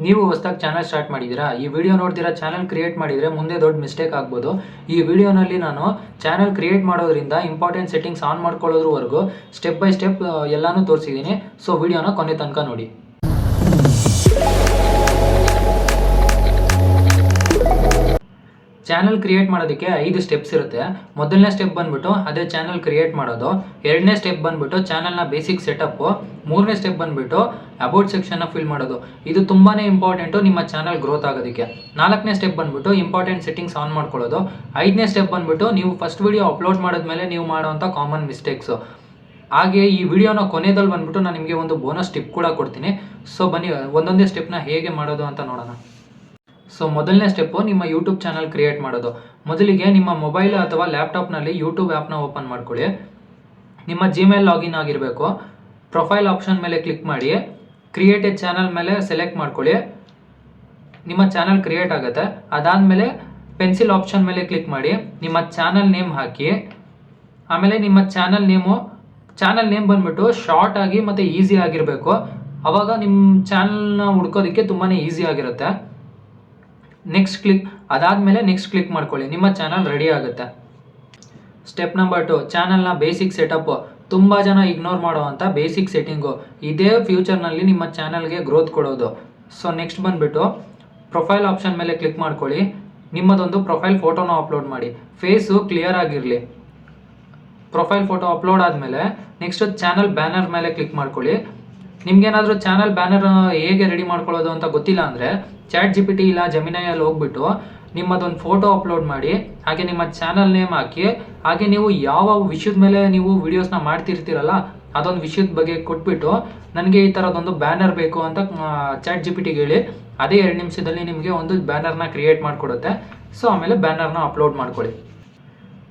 ನೀವು ಹೊಸದಾಗಿ channel start ಮಾಡಿದ್ದೀರಾ, ಈ ವಿಡಿಯೋ ನೋಡ್ತೀರಾ, ಚಾನಲ್ ಕ್ರಿಯೇಟ್ ಮಾಡಿದರೆ ಮುಂದೆ ದೊಡ್ಡ ಮಿಸ್ಟೇಕ್ ಆಗ್ಬೋದು. ಈ ವಿಡಿಯೋನಲ್ಲಿ ನಾನು ಚಾನಲ್ ಕ್ರಿಯೇಟ್ ಮಾಡೋದ್ರಿಂದ ಇಂಪಾರ್ಟೆಂಟ್ ಸೆಟ್ಟಿಂಗ್ಸ್ ಆನ್ ಮಾಡ್ಕೊಳ್ಳೋದ್ರವರೆಗೂ ಸ್ಟೆಪ್ ಬೈ ಸ್ಟೆಪ್ ಎಲ್ಲನೂ ತೋರಿಸಿದ್ದೀನಿ. ಸೊ ವಿಡಿಯೋನ ಕೊನೆ ತನಕ ನೋಡಿ. ಚಾನಲ್ ಕ್ರಿಯೇಟ್ ಮಾಡೋದಕ್ಕೆ 5 ಸ್ಟೆಪ್ಸ್ ಇರುತ್ತೆ. ಮೊದಲನೇ ಸ್ಟೆಪ್ ಬಂದ್ಬಿಟ್ಟು ಅದೇ ಚಾನಲ್ ಕ್ರಿಯೇಟ್ ಮಾಡೋದು. ಎರಡನೇ ಸ್ಟೆಪ್ ಬಂದ್ಬಿಟ್ಟು ಚಾನಲ್ನ ಬೇಸಿಕ್ ಸೆಟಪ್. ಮೂರನೇ ಸ್ಟೆಪ್ ಬಂದ್ಬಿಟ್ಟು ಅಬೌಟ್ ಸೆಕ್ಷನ್ನ ಫಿಲ್ ಮಾಡೋದು. ಇದು ತುಂಬಾ ಇಂಪಾರ್ಟೆಂಟು ನಿಮ್ಮ ಚಾನಲ್ ಗ್ರೋತ್ ಆಗೋದಕ್ಕೆ. ನಾಲ್ಕನೇ ಸ್ಟೆಪ್ ಬಂದ್ಬಿಟ್ಟು ಇಂಪಾರ್ಟೆಂಟ್ ಸೆಟ್ಟಿಂಗ್ಸ್ ಆನ್ ಮಾಡ್ಕೊಳ್ಳೋದು. ಐದನೇ ಸ್ಟೆಪ್ ಬಂದ್ಬಿಟ್ಟು ನೀವು ಫಸ್ಟ್ ವಿಡಿಯೋ ಅಪ್ಲೋಡ್ ಮಾಡಿದ್ಮೇಲೆ ನೀವು ಮಾಡೋವಂಥ ಕಾಮನ್ ಮಿಸ್ಟೇಕ್ಸು. ಹಾಗೆ ಈ ವಿಡಿಯೋನ ಕೊನೆಯಲ್ಲಿ ಬಂದ್ಬಿಟ್ಟು ನಾನು ನಿಮಗೆ ಒಂದು ಬೋನಸ್ ಟಿಪ್ ಕೂಡ ಕೊಡ್ತೀನಿ. ಸೊ ಬನ್ನಿ ಒಂದೊಂದೇ ಸ್ಟೆಪ್ನ ಹೇಗೆ ಮಾಡೋದು ಅಂತ ನೋಡೋಣ. ಸೊ ಮೊದಲನೇ ಸ್ಟೆಪ್ಪು ನಿಮ್ಮ ಯೂಟ್ಯೂಬ್ ಚಾನಲ್ ಕ್ರಿಯೇಟ್ ಮಾಡೋದು. ಮೊದಲಿಗೆ ನಿಮ್ಮ ಮೊಬೈಲ್ ಅಥವಾ ಲ್ಯಾಪ್ಟಾಪ್ನಲ್ಲಿ ಯೂಟ್ಯೂಬ್ ಆ್ಯಪ್ನ ಓಪನ್ ಮಾಡ್ಕೊಳ್ಳಿ. ನಿಮ್ಮ ಜಿಮೇಲ್ ಲಾಗಿನ್ ಆಗಿರಬೇಕು. ಪ್ರೊಫೈಲ್ ಆಪ್ಷನ್ ಮೇಲೆ ಕ್ಲಿಕ್ ಮಾಡಿ, ಕ್ರಿಯೇಟ್ ಎ ಚಾನಲ್ ಮೇಲೆ ಸೆಲೆಕ್ಟ್ ಮಾಡ್ಕೊಳ್ಳಿ. ನಿಮ್ಮ ಚಾನಲ್ ಕ್ರಿಯೇಟ್ ಆಗುತ್ತೆ. ಅದಾದಮೇಲೆ ಪೆನ್ಸಿಲ್ ಆಪ್ಷನ್ ಮೇಲೆ ಕ್ಲಿಕ್ ಮಾಡಿ, ನಿಮ್ಮ ಚಾನಲ್ ನೇಮ್ ಹಾಕಿ. ಆಮೇಲೆ ನಿಮ್ಮ ಚಾನಲ್ ನೇಮ್ ಬಂದ್ಬಿಟ್ಟು ಶಾರ್ಟ್ ಆಗಿ ಮತ್ತು ಈಸಿ ಆಗಿರಬೇಕು. ಆವಾಗ ನಿಮ್ಮ ಚಾನಲ್ನ ಹುಡ್ಕೋದಕ್ಕೆ ತುಂಬಾ ಈಸಿ ಆಗಿರುತ್ತೆ. ಅದಾದಮೇಲೆ ನೆಕ್ಸ್ಟ್ ಕ್ಲಿಕ್ ಮಾಡ್ಕೊಳ್ಳಿ. ನಿಮ್ಮ ಚಾನಲ್ ರೆಡಿ ಆಗುತ್ತೆ. ಸ್ಟೆಪ್ ನಂಬರ್ 2, ಚಾನಲ್ನ ಬೇಸಿಕ್ ಸೆಟಪ್. ತುಂಬ ಜನ ಇಗ್ನೋರ್ ಮಾಡುವಂಥ ಬೇಸಿಕ್ ಸೆಟ್ಟಿಂಗು ಇದೇ ಫ್ಯೂಚರ್ನಲ್ಲಿ ನಿಮ್ಮ ಚಾನಲ್ಗೆ ಗ್ರೋತ್ ಕೊಡೋದು. ಸೊ ನೆಕ್ಸ್ಟ್ ಬಂದುಬಿಟ್ಟು ಪ್ರೊಫೈಲ್ ಆಪ್ಷನ್ ಮೇಲೆ ಕ್ಲಿಕ್ ಮಾಡ್ಕೊಳ್ಳಿ. ನಿಮ್ಮದೊಂದು ಪ್ರೊಫೈಲ್ ಫೋಟೋನ ಅಪ್ಲೋಡ್ ಮಾಡಿ. ಫೇಸು ಕ್ಲಿಯರ್ ಆಗಿರಲಿ. ಪ್ರೊಫೈಲ್ ಫೋಟೋ ಅಪ್ಲೋಡ್ ಆದಮೇಲೆ ನೆಕ್ಸ್ಟ್ ಚಾನಲ್ ಬ್ಯಾನರ್ ಮೇಲೆ ಕ್ಲಿಕ್ ಮಾಡ್ಕೊಳ್ಳಿ. ನಿಮ್ಗೇನಾದರೂ ಚಾನಲ್ ಬ್ಯಾನರ್ ಹೇಗೆ ರೆಡಿ ಮಾಡ್ಕೊಳ್ಳೋದು ಅಂತ ಗೊತ್ತಿಲ್ಲ ಅಂದರೆ ChatGPT ಇಲ್ಲ ಜೆಮಿನೈಯಲ್ಲಿ ಹೋಗ್ಬಿಟ್ಟು ನಿಮ್ಮದೊಂದು ಫೋಟೋ ಅಪ್ಲೋಡ್ ಮಾಡಿ, ಹಾಗೆ ನಿಮ್ಮ ಚಾನಲ್ ನೇಮ್ ಹಾಕಿ, ಹಾಗೆ ನೀವು ಯಾವ ವಿಷಯದ ಮೇಲೆ ನೀವು ವಿಡಿಯೋಸ್ನ ಮಾಡ್ತಿರ್ತೀರಲ್ಲ ಅದೊಂದು ವಿಷಯದ ಬಗ್ಗೆ ಕೊಟ್ಬಿಟ್ಟು ನನಗೆ ಈ ಥರದೊಂದು ಬ್ಯಾನರ್ ಬೇಕು ಅಂತ ChatGPTಗೆ ಹೇಳಿ. ಅದೇ 2 ನಿಮಿಷದಲ್ಲಿ ನಿಮಗೆ ಒಂದು ಬ್ಯಾನರ್ನ ಕ್ರಿಯೇಟ್ ಮಾಡಿಕೊಡುತ್ತೆ. ಸೊ ಆಮೇಲೆ ಬ್ಯಾನರ್ನ ಅಪ್ಲೋಡ್ ಮಾಡ್ಕೊಳ್ಳಿ.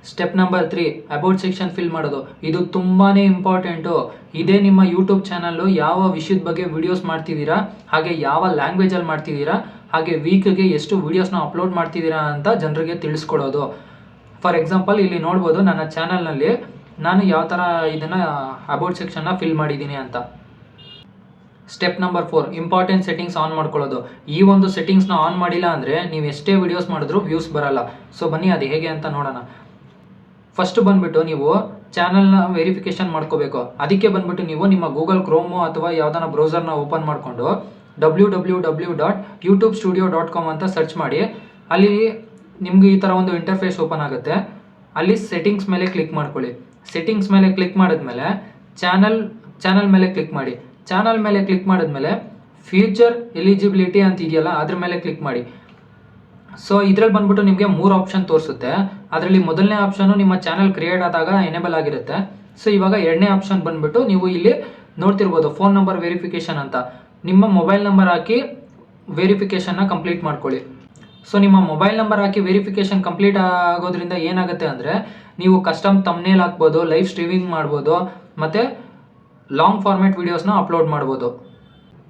Step number 3, about section fill ಮಾಡೋದು. ಇದು ತುಂಬಾ ಇಂಪಾರ್ಟೆಂಟು. ಇದೇ ನಿಮ್ಮ ಯೂಟ್ಯೂಬ್ ಚಾನಲ್ಲು ಯಾವ ವಿಷಯದ ಬಗ್ಗೆ ವಿಡಿಯೋಸ್ ಮಾಡ್ತಿದ್ದೀರಾ, ಹಾಗೆ ಯಾವ ಲ್ಯಾಂಗ್ವೇಜಲ್ಲಿ ಮಾಡ್ತಿದ್ದೀರಾ, ಹಾಗೆ ವೀಕ್ಗೆ ಎಷ್ಟು ವಿಡಿಯೋಸ್ನ ಅಪ್ಲೋಡ್ ಮಾಡ್ತಿದ್ದೀರಾ ಅಂತ ಜನರಿಗೆ ತಿಳಿಸ್ಕೊಡೋದು. ಫಾರ್ ಎಕ್ಸಾಂಪಲ್ ಇಲ್ಲಿ ನೋಡ್ಬೋದು ನನ್ನ ಚಾನಲ್ನಲ್ಲಿ ನಾನು ಯಾವ ಥರ ಇದನ್ನು ಅಬೌಟ್ ಸೆಕ್ಷನ್ನ ಫಿಲ್ ಮಾಡಿದ್ದೀನಿ ಅಂತ. Step number 4, important settings on ಮಾಡ್ಕೊಳ್ಳೋದು. ಈ ಒಂದು ಸೆಟ್ಟಿಂಗ್ಸ್ನ ಆನ್ ಮಾಡಿಲ್ಲ ಅಂದರೆ ನೀವು ಎಷ್ಟೇ ವಿಡಿಯೋಸ್ ಮಾಡಿದ್ರೂ ವ್ಯೂಸ್ ಬರಲ್ಲ. ಸೊ ಬನ್ನಿ ಅದು ಹೇಗೆ ಅಂತ ನೋಡೋಣ. ಫಸ್ಟ್ ಬಂದುಬಿಟ್ಟು ನೀವು ಚಾನಲ್ನ ವೆರಿಫಿಕೇಷನ್ ಮಾಡ್ಕೋಬೇಕು. ಅದಕ್ಕೆ ಬಂದುಬಿಟ್ಟು ನೀವು ನಿಮ್ಮ ಗೂಗಲ್ ಕ್ರೋಮು ಅಥವಾ ಯಾವುದಾನ ಬ್ರೌಸರ್ನ ಓಪನ್ ಮಾಡಿಕೊಂಡು www.youtubestudio.com ಅಂತ ಸರ್ಚ್ ಮಾಡಿ. ಅಲ್ಲಿ ನಿಮಗೆ ಈ ಥರ ಒಂದು ಇಂಟರ್ಫೇಸ್ ಓಪನ್ ಆಗುತ್ತೆ. ಅಲ್ಲಿ ಸೆಟ್ಟಿಂಗ್ಸ್ ಮೇಲೆ ಕ್ಲಿಕ್ ಮಾಡ್ಕೊಳ್ಳಿ. ಸೆಟ್ಟಿಂಗ್ಸ್ ಮೇಲೆ ಕ್ಲಿಕ್ ಮಾಡಿದ್ಮೇಲೆ ಚಾನಲ್ ಮೇಲೆ ಕ್ಲಿಕ್ ಮಾಡಿ. ಚಾನಲ್ ಮೇಲೆ ಕ್ಲಿಕ್ ಮಾಡಿದ್ಮೇಲೆ ಫ್ಯೂಚರ್ ಎಲಿಜಿಬಿಲಿಟಿ ಅಂತ ಇದೆಯಲ್ಲ ಅದ್ರ ಮೇಲೆ ಕ್ಲಿಕ್ ಮಾಡಿ. ಸೊ ಇದರಲ್ಲಿ ಬಂದ್ಬಿಟ್ಟು ನಿಮಗೆ 3 ಆಪ್ಷನ್ ತೋರಿಸುತ್ತೆ. ಅದರಲ್ಲಿ ಮೊದಲನೇ ಆಪ್ಷನು ನಿಮ್ಮ ಚಾನಲ್ ಕ್ರಿಯೇಟ್ ಆದಾಗ ಎನೇಬಲ್ ಆಗಿರುತ್ತೆ. ಸೊ ಇವಾಗ ಎರಡನೇ ಆಪ್ಷನ್ ಬಂದ್ಬಿಟ್ಟು ನೀವು ಇಲ್ಲಿ ನೋಡ್ತಿರ್ಬೋದು ಫೋನ್ ನಂಬರ್ ವೆರಿಫಿಕೇಷನ್ ಅಂತ. ನಿಮ್ಮ ಮೊಬೈಲ್ ನಂಬರ್ ಹಾಕಿ ವೆರಿಫಿಕೇಷನ್ನ ಕಂಪ್ಲೀಟ್ ಮಾಡ್ಕೊಳ್ಳಿ. ಸೊ ನಿಮ್ಮ ಮೊಬೈಲ್ ನಂಬರ್ ಹಾಕಿ ವೆರಿಫಿಕೇಷನ್ ಕಂಪ್ಲೀಟ್ ಆಗೋದ್ರಿಂದ ಏನಾಗುತ್ತೆ ಅಂದರೆ ನೀವು ಕಸ್ಟಮ್ ತಮ್ನೇಲ್ ಹಾಕ್ಬೋದು, ಲೈವ್ ಸ್ಟ್ರೀಮಿಂಗ್ ಮಾಡ್ಬೋದು, ಮತ್ತು ಲಾಂಗ್ ಫಾರ್ಮ್ಯಾಟ್ ವೀಡಿಯೋಸ್ನ ಅಪ್ಲೋಡ್ ಮಾಡ್ಬೋದು.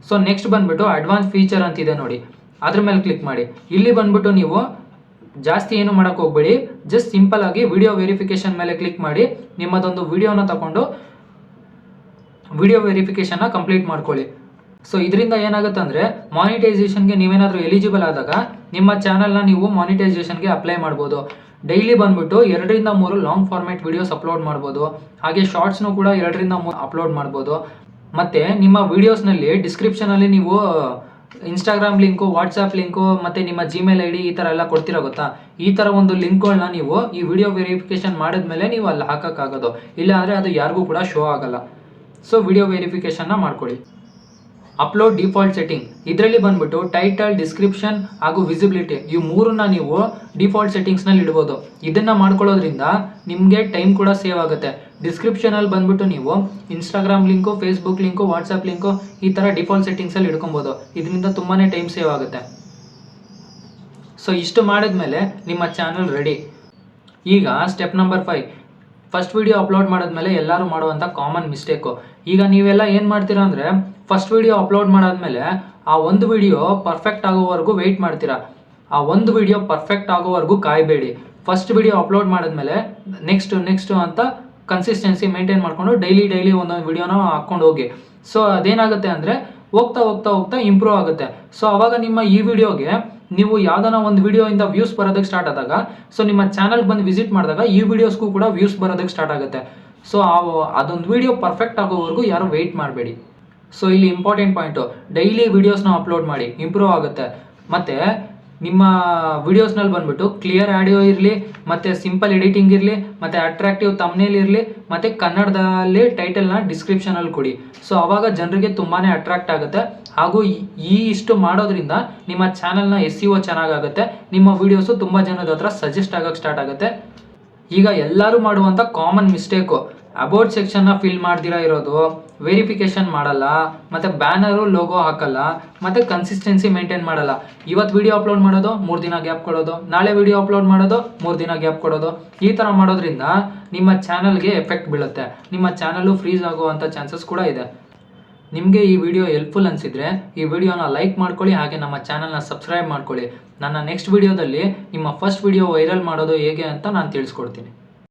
ಸೊ ನೆಕ್ಸ್ಟ್ ಬಂದುಬಿಟ್ಟು ಅಡ್ವಾನ್ಸ್ ಫೀಚರ್ ಅಂತಿದೆ ನೋಡಿ, ಅದ್ರ ಮೇಲೆ ಕ್ಲಿಕ್ ಮಾಡಿ. ಇಲ್ಲಿ ಬಂದ್ಬಿಟ್ಟು ನೀವು ಜಾಸ್ತಿ ಏನು ಮಾಡೋಕ್ಕೆ ಹೋಗ್ಬೇಡಿ, ಜಸ್ಟ್ ಸಿಂಪಲ್ ಆಗಿ ವಿಡಿಯೋ ವೆರಿಫಿಕೇಷನ್ ಮೇಲೆ ಕ್ಲಿಕ್ ಮಾಡಿ ನಿಮ್ಮದೊಂದು ವಿಡಿಯೋನ ತಗೊಂಡು ವಿಡಿಯೋ ವೆರಿಫಿಕೇಷನ್ನ ಕಂಪ್ಲೀಟ್ ಮಾಡ್ಕೊಳ್ಳಿ. ಸೊ ಇದರಿಂದ ಏನಾಗುತ್ತೆ ಅಂದರೆ ಮಾನಿಟೈಸೇಷನ್ಗೆ ನೀವೇನಾದರೂ ಎಲಿಜಿಬಲ್ ಆದಾಗ ನಿಮ್ಮ ಚಾನಲ್ನ ನೀವು ಮಾನಿಟೈಸೇಷನ್ಗೆ ಅಪ್ಲೈ ಮಾಡ್ಬೋದು. ಡೈಲಿ ಬಂದ್ಬಿಟ್ಟು 2ರಿಂದ 3 ಲಾಂಗ್ ಫಾರ್ಮ್ಯಾಟ್ ವಿಡಿಯೋಸ್ ಅಪ್ಲೋಡ್ ಮಾಡ್ಬೋದು. ಹಾಗೆ ಶಾರ್ಟ್ಸ್ನೂ ಕೂಡ 2ರಿಂದ 3 ಅಪ್ಲೋಡ್ ಮಾಡ್ಬೋದು. ಮತ್ತು ನಿಮ್ಮ ವಿಡಿಯೋಸ್ನಲ್ಲಿ ಡಿಸ್ಕ್ರಿಪ್ಷನಲ್ಲಿ ನೀವು ಇನ್ಸ್ಟಾಗ್ರಾಮ್ ಲಿಂಕು, ವಾಟ್ಸಪ್ ಲಿಂಕು, ಮತ್ತು ನಿಮ್ಮ ಜಿಮೇಲ್ ID ಈ ಥರ ಎಲ್ಲ ಕೊಡ್ತೀರಾ ಗೊತ್ತಾ. ಈ ಥರ ಒಂದು ಲಿಂಕ್ಗಳನ್ನ ನೀವು ಈ ವಿಡಿಯೋ ವೆರಿಫಿಕೇಷನ್ ಮಾಡಿದ್ಮೇಲೆ ನೀವು ಅಲ್ಲಿ ಹಾಕೋಕ್ಕಾಗೋದು. ಇಲ್ಲ ಅಂದರೆ ಅದು ಯಾರಿಗೂ ಕೂಡ ಶೋ ಆಗಲ್ಲ. ಸೊ ವಿಡಿಯೋ ವೆರಿಫಿಕೇಷನ್ನ ಮಾಡ್ಕೊಳ್ಳಿ. Upload default setting. ಇದರಲ್ಲಿ ಬಂದ್ಬಿಟ್ಟು ಟೈಟಲ್, ಡಿಸ್ಕ್ರಿಪ್ಷನ್ ಹಾಗೂ ವಿಸಿಬಿಲಿಟಿ ಈ 3ನ್ನ ನೀವು ಡಿಫಾಲ್ಟ್ ಸೆಟ್ಟಿಂಗ್ಸ್ನಲ್ಲಿ ಇಡ್ಬೋದು. ಇದನ್ನು ಮಾಡ್ಕೊಳ್ಳೋದ್ರಿಂದ ನಿಮಗೆ ಟೈಮ್ ಕೂಡ ಸೇವ್ ಆಗುತ್ತೆ. ಡಿಸ್ಕ್ರಿಪ್ಷನಲ್ಲಿ ಬಂದ್ಬಿಟ್ಟು ನೀವು Instagram link, Facebook link, WhatsApp link ಈ ಥರ ಡಿಫಾಲ್ಟ್ ಸೆಟ್ಟಿಂಗ್ಸಲ್ಲಿ ಇಡ್ಕೊಬೋದು. ಇದರಿಂದ ತುಂಬಾ ಟೈಮ್ ಸೇವ್ ಆಗುತ್ತೆ. ಸೊ ಇಷ್ಟು ಮಾಡಿದ್ಮೇಲೆ ನಿಮ್ಮ ಚಾನಲ್ ರೆಡಿ. ಈಗ step number 5, first video upload ಮಾಡಿದ್ಮೇಲೆ ಎಲ್ಲರೂ ಮಾಡುವಂಥ ಕಾಮನ್ ಮಿಸ್ಟೇಕು. ಈಗ ನೀವೆಲ್ಲ ಏನು ಮಾಡ್ತೀರಾ ಅಂದರೆ ಫಸ್ಟ್ ವಿಡಿಯೋ ಅಪ್ಲೋಡ್ ಮಾಡಾದ್ಮೇಲೆ ಆ ಒಂದು ವಿಡಿಯೋ ಪರ್ಫೆಕ್ಟ್ ಆಗೋವರೆಗೂ ವೆಯ್ಟ್ ಮಾಡ್ತೀರಾ. ಆ ಒಂದು ವಿಡಿಯೋ ಪರ್ಫೆಕ್ಟ್ ಆಗೋವರೆಗೂ ಕಾಯಬೇಡಿ. ಫಸ್ಟ್ ವಿಡಿಯೋ ಅಪ್ಲೋಡ್ ಮಾಡಿದ್ಮೇಲೆ ನೆಕ್ಸ್ಟ್ ಅಂತ ಕನ್ಸಿಸ್ಟೆನ್ಸಿ ಮೇಂಟೈನ್ ಮಾಡಿಕೊಂಡು ಡೈಲಿ ಒಂದೊಂದು ವಿಡಿಯೋನ ಹಾಕ್ಕೊಂಡು ಹೋಗಿ. ಸೊ ಅದೇನಾಗುತ್ತೆ ಅಂದರೆ ಹೋಗ್ತಾ ಹೋಗ್ತಾ ಹೋಗ್ತಾ ಇಂಪ್ರೂವ್ ಆಗುತ್ತೆ. ಸೊ ಅವಾಗ ನಿಮ್ಮ ಈ ವಿಡಿಯೋಗೆ ನೀವು ಯಾವ್ದಾನ ಒಂದು ವಿಡಿಯೋಯಿಂದ ವ್ಯೂಸ್ ಬರೋದಕ್ಕೆ ಸ್ಟಾರ್ಟ್ ಆದಾಗ, ಸೊ ನಿಮ್ಮ ಚಾನಲ್ಗೆ ಬಂದು ವಿಸಿಟ್ ಮಾಡಿದಾಗ ಈ ವಿಡಿಯೋಸ್ಗೂ ಕೂಡ ವ್ಯೂಸ್ ಬರೋದಕ್ಕೆ ಸ್ಟಾರ್ಟ್ ಆಗುತ್ತೆ. ಸೊ ಅದೊಂದು ವಿಡಿಯೋ ಪರ್ಫೆಕ್ಟ್ ಆಗೋವರೆಗೂ ಯಾರು ವೆಯ್ಟ್ ಮಾಡಬೇಡಿ. ಸೊ ಇಲ್ಲಿ ಇಂಪಾರ್ಟೆಂಟ್ ಪಾಯಿಂಟು, ಡೈಲಿ ವಿಡಿಯೋಸ್ನ ಅಪ್ಲೋಡ್ ಮಾಡಿ, ಇಂಪ್ರೂವ್ ಆಗುತ್ತೆ. ಮತ್ತು ನಿಮ್ಮ ವಿಡಿಯೋಸ್ನಲ್ಲಿ ಬಂದುಬಿಟ್ಟು ಕ್ಲಿಯರ್ ಆಡಿಯೋ ಇರಲಿ, ಮತ್ತು ಸಿಂಪಲ್ ಎಡಿಟಿಂಗ್ ಇರಲಿ, ಮತ್ತು ಅಟ್ರಾಕ್ಟಿವ್ ತಮ್ನೇಲ್ ಇರಲಿ, ಮತ್ತು ಕನ್ನಡದಲ್ಲಿ ಟೈಟಲ್ನ ಡಿಸ್ಕ್ರಿಪ್ಷನಲ್ಲಿ ಕೊಡಿ. ಸೊ ಆವಾಗ ಜನರಿಗೆ ತುಂಬಾ ಅಟ್ರಾಕ್ಟ್ ಆಗುತ್ತೆ. ಹಾಗೂ ಇಷ್ಟು ಮಾಡೋದ್ರಿಂದ ನಿಮ್ಮ ಚಾನಲ್ನ SEO ಚೆನ್ನಾಗಾಗುತ್ತೆ, ನಿಮ್ಮ ವಿಡಿಯೋಸು ತುಂಬ ಜನದ ಹತ್ರ ಸಜೆಸ್ಟ್ ಆಗೋಕ್ಕೆ ಸ್ಟಾರ್ಟ್ ಆಗುತ್ತೆ. ಈಗ ಎಲ್ಲರೂ ಮಾಡುವಂಥ ಕಾಮನ್ ಮಿಸ್ಟೇಕು, ಅಬೌಟ್ ಸೆಕ್ಷನ್ನ ಫಿಲ್ ಮಾಡ್ದಿರಾ ಇರೋದು, ವೆರಿಫಿಕೇಷನ್ ಮಾಡಲ್ಲ, ಮತ್ತು ಬ್ಯಾನರು ಲೋಗೋ ಹಾಕಲ್ಲ, ಮತ್ತು ಕನ್ಸಿಸ್ಟೆನ್ಸಿ ಮೇಂಟೈನ್ ಮಾಡಲ್ಲ. ಇವತ್ತು ವಿಡಿಯೋ ಅಪ್ಲೋಡ್ ಮಾಡೋದು, 3 ದಿನ ಗ್ಯಾಪ್ ಕೊಡೋದು, ನಾಳೆ ವಿಡಿಯೋ ಅಪ್ಲೋಡ್ ಮಾಡೋದು, 3 ದಿನ ಗ್ಯಾಪ್ ಕೊಡೋದು. ಈ ಥರ ಮಾಡೋದ್ರಿಂದ ನಿಮ್ಮ ಚಾನಲ್ಗೆ ಎಫೆಕ್ಟ್ ಬೀಳುತ್ತೆ, ನಿಮ್ಮ ಚಾನಲ್ಲು ಫ್ರೀಸ್ ಆಗುವಂಥ ಚಾನ್ಸಸ್ ಕೂಡ ಇದೆ. ನಿಮಗೆ ಈ ವಿಡಿಯೋ ಹೆಲ್ಪ್ಫುಲ್ ಅನಿಸಿದರೆ ಈ ವಿಡಿಯೋನ ಲೈಕ್ ಮಾಡ್ಕೊಳ್ಳಿ, ಹಾಗೆ ನಮ್ಮ ಚಾನಲ್ನ ಸಬ್ಸ್ಕ್ರೈಬ್ ಮಾಡ್ಕೊಳ್ಳಿ. ನನ್ನ ನೆಕ್ಸ್ಟ್ ವಿಡಿಯೋದಲ್ಲಿ ನಿಮ್ಮ ಫಸ್ಟ್ ವಿಡಿಯೋ ವೈರಲ್ ಮಾಡೋದು ಹೇಗೆ ಅಂತ ನಾನು ತಿಳಿಸ್ಕೊಡ್ತೀನಿ.